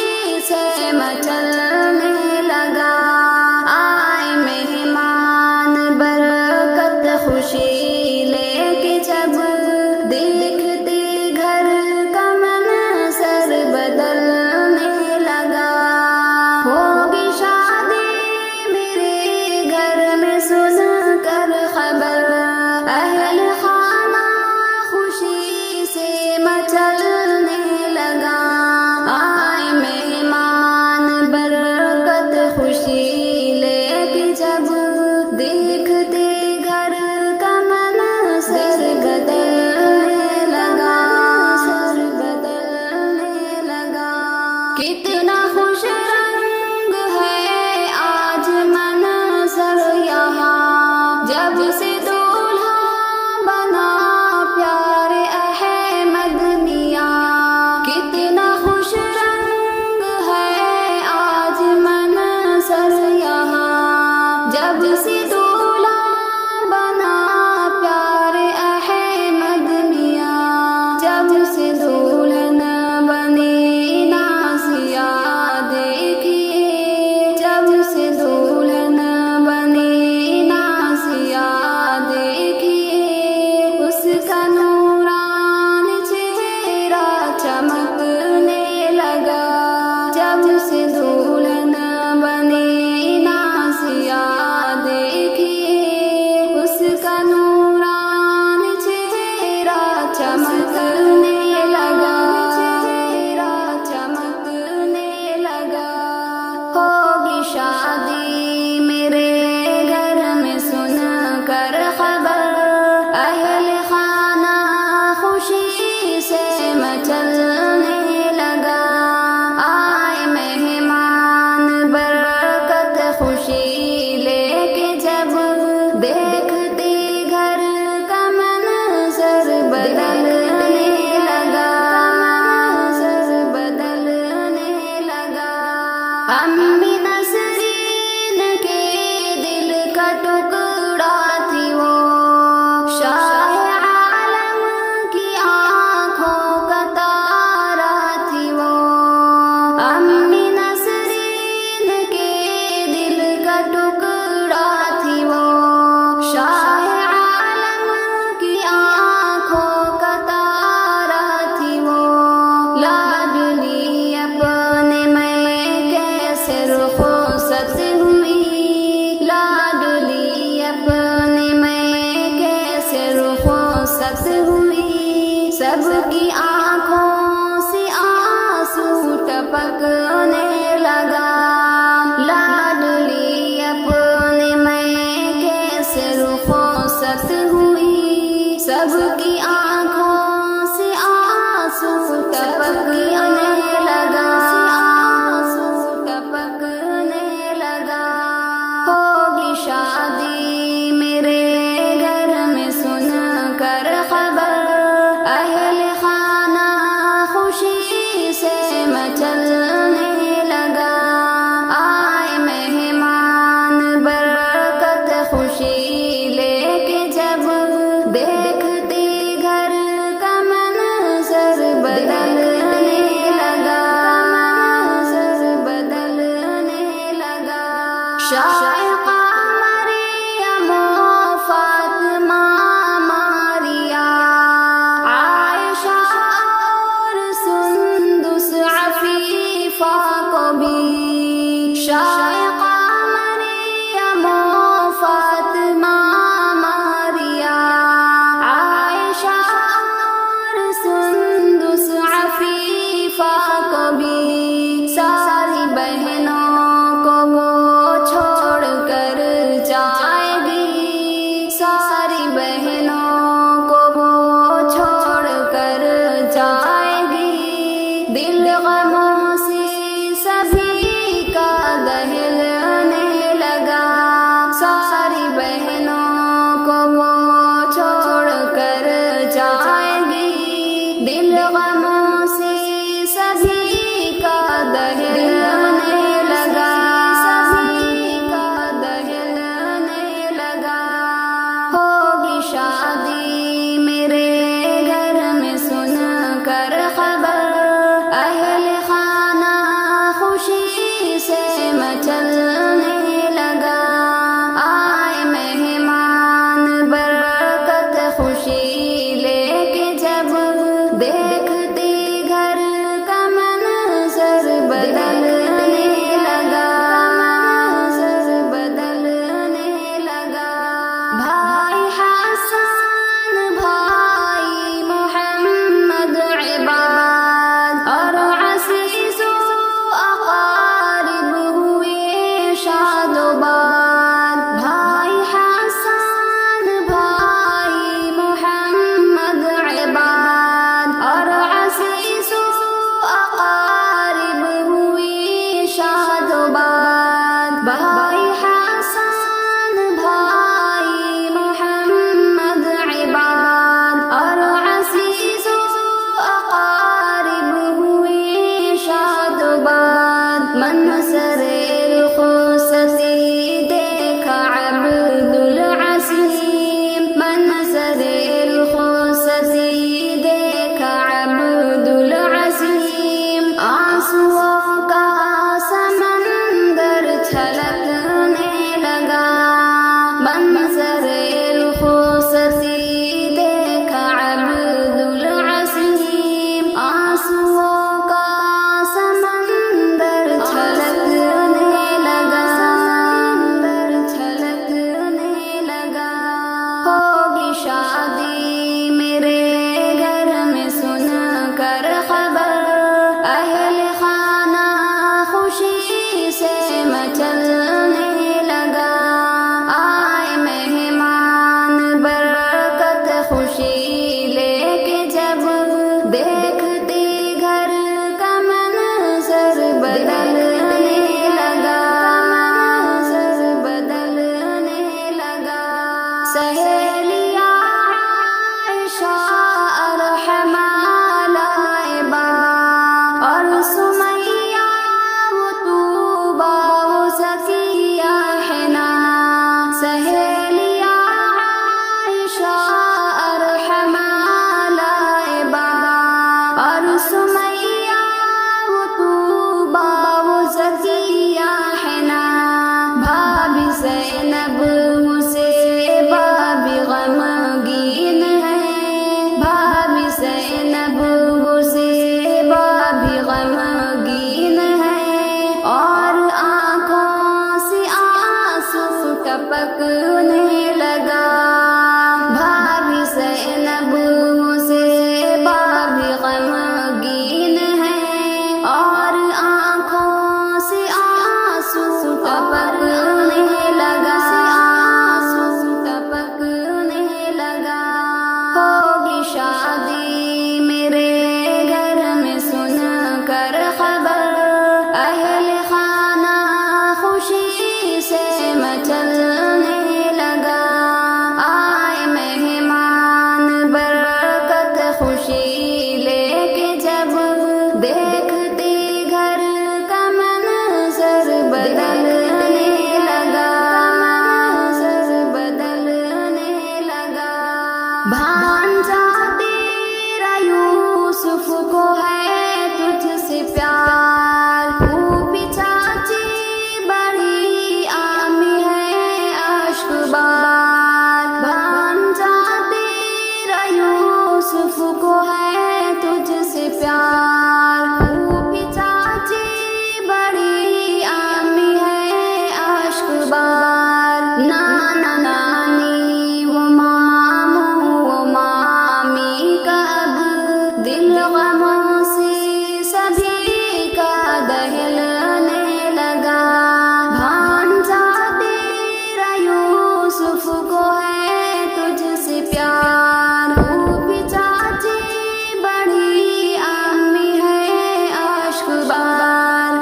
خوشی سے مچلنے لگا، آئے مہمان برکت خوشی لے کے جب، دیکھتے گھر کا منظر بدلنے لگا۔ ہوگی شادی میرے گھر میں سن کر خبر، اہل خانہ خوشی سے مچلنے لگا، آئے مہمان برکت خوشی لے کے جب، دیکھتے گھر کا منظر بدلنے لگا، بدلنے لگا۔ کتنا خوش رنگ ہے آج منظر یہاں، جب سے دولہا بنا پیارے احمد میاں۔ کتنا خوش رنگ ہے آج منظر یہاں، جب سے دولہا بنا پیارے احمد میاں، جب سے دلہن بنی نازیہ دیکھیے، جب سے دلہن بنی نازیہ دیکھیے، اس کا نوران چہرہ چمکنے لگا، جب سے دلہن بنی نازیہ دیکھیے، اس کا نوران چہرہ چمکنے لگا، چہرہ چمکنے لگا۔ ہوگی شادی میرے گھر میں سن کر خبر، اہل خانہ خوشی سے مچلنے لگا، آئے مہمان برکت خوشی لے کے جب، دیکھتے گھر کا منظر بدلنے لگا، منظر بدلنے لگا۔ امی نسرین کے دل کا ٹکڑا تھی وہ، شاہ عالم کی آنکھوں کا تارا تھی وہ، امی نسرین کے دل کا ٹکڑا تھی وہ، شاہ عالم کی آنکھوں کا تارا تھی وہ۔ لاڈلی اپنے میں کیسے رخصت ہوئی، لاڈلی اپنے میں کیسے رخصت ہوئی، سب کی آنکھوں سے آنسو ٹپکنے لگا، لاڈلی اپنے میں کیسے رخصت ہوئی، سب کی آنکھوں سے آنسو ٹپکنے لگا، آنسو ٹپکنے لگا۔ ہوگی شادی میرے گھر میں سن کر خبر، اہل خانہ خوشی سے مچلنے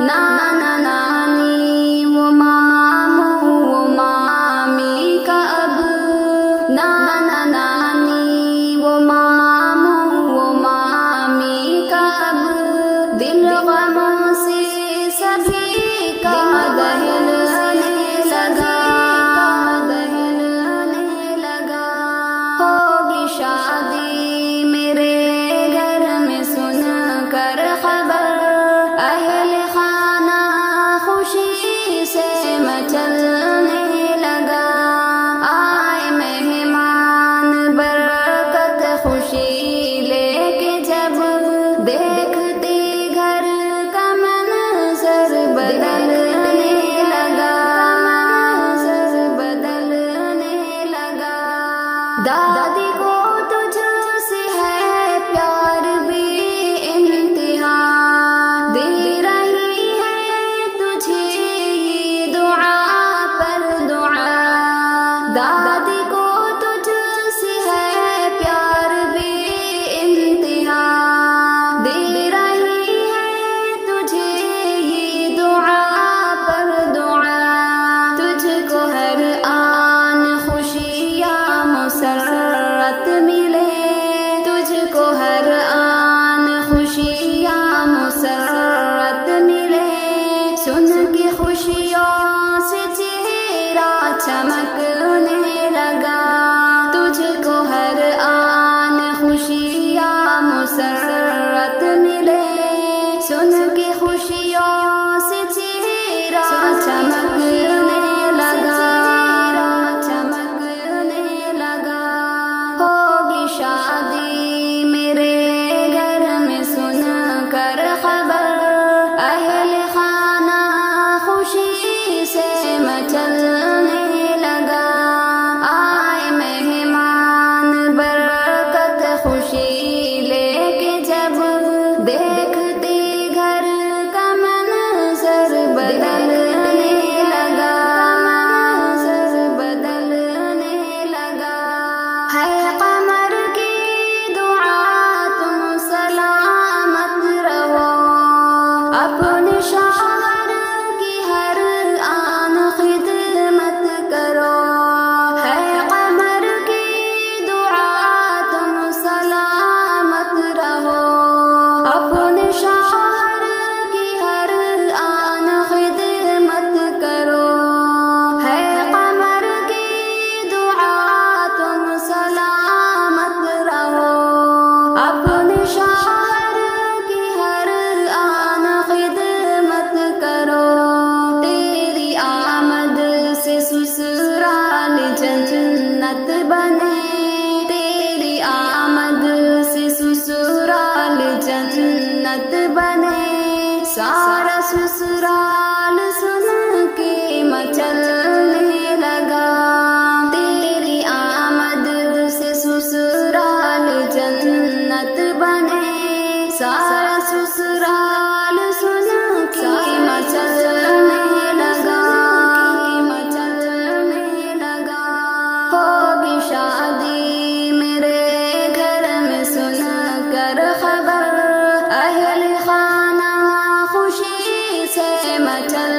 نانا نانی وہ ماموں وہ مامی کا اب، نانا نانی وہ ماموں وہ مامی کا اب، دل غموں سے سبھی کا دہلنے لگا، دہلنے لگا۔ ہوگی شادی میرے گھر میں سن کر خبر، اہل خانہ خوشی سے مچلنے لگا، آئے مہمان برکت خوشی لے کے جب، دیکھتے گھر کا منظر بدلنے لگا، منظر بدلنے لگا۔ دادی کو تجھ سے ہے پیار بھی انتہا، دے رہی ہے تجھے یہ دعا پر دعا، دادی کو تجھ سے ہے پیار بھی انتہا، دے رہی ہے تجھے یہ دعا پر دعا، تجھ کو ہر آن خوشیاں مسرت ملے، تجھ کو ہر آن خوشیاں مسرت ملے، سن کے خوشیوں سے چہرہ چمکنے لگا، تجھ کو ہر آن خوشیاں مسرت ملے، سن کے خوشیوں سے چہرہ چمکنے لگا، چمکنے لگا۔ ہوگی شادی میرے گھر میں سن کر خبر، اہل خانہ خوشی سے مچلنے لگا، آئے مہمان برکت خوشی لے کے جب، دیکھتے گھر کا منظر بدلنے لگا، منظر بدلنے لگا۔ ہے قمر کی دعا تم سلامت رہو، اپنے شوہر کی ہر آن خدمت کرو، ہے قمر کی دعا تم سلامت رہو، اپنے شوہر کی ہر آن خدمت کرو، ہے قمر کی دعا تم سلامت رہو، اپنے شوہر کی ہر آن خدمت کرو، تیری آمد سے سسرال جنت بنے، تیری آمد سے سسرال جنت بنے، سارا سسرال سن کے مچلنے لگا، تیری آمد سے سسرال جنت بنے، سارا سسرال سن کے مچلنے لگا، مچلنے لگا۔ ہوگی شادی میرے گھر میں سن کر خبر، اہل خانہ خوشی سے مچل